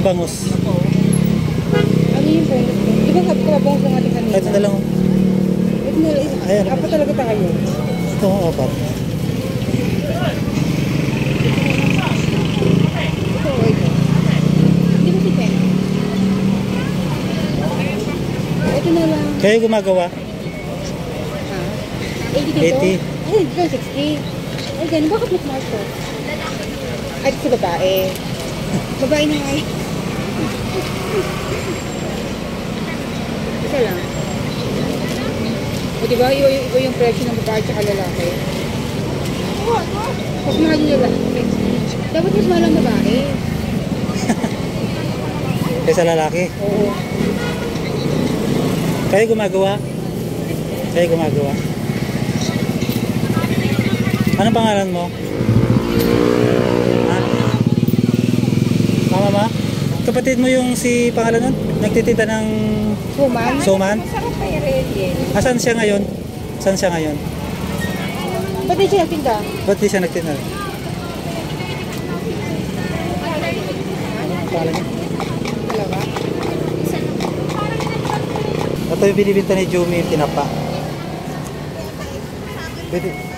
Yung bangus. Ano yung bonus mo? Di ba kababongos ng ating kanina? Ito na lang. Ito na lang. Ayan. Apat talaga tayo. Ito, apat. Ito, ito. Hindi ba si Ken? Ito na lang. Kayo gumagawa? Ha? 80 dito? 80. Ay, dito 60. Ay, ganun. Bakit mas mahal to? Ay, ito sa babae. Babae na nga. Isa lang. O diba, iba yung presyo ng babae at lalaki. Mas mahal yung lalaki. Dapat mas mahal ang babae. Kaysa lalaki? Oo. Kayo gumagawa? Kayo gumagawa? Anong pangalan mo? Ha? Mama ma? Kapatid mo yung si pangalan nun? Nagtitinda ng Suman? suman? Masarap pa rin yan. Asan siya ngayon? Saan siya ngayon? Ba't di siya tinda? Ba't di siya nagtinda? Pangalan niya? Dalawa? Ito yung binibinta ni Jumi yung tinapa. Pwede.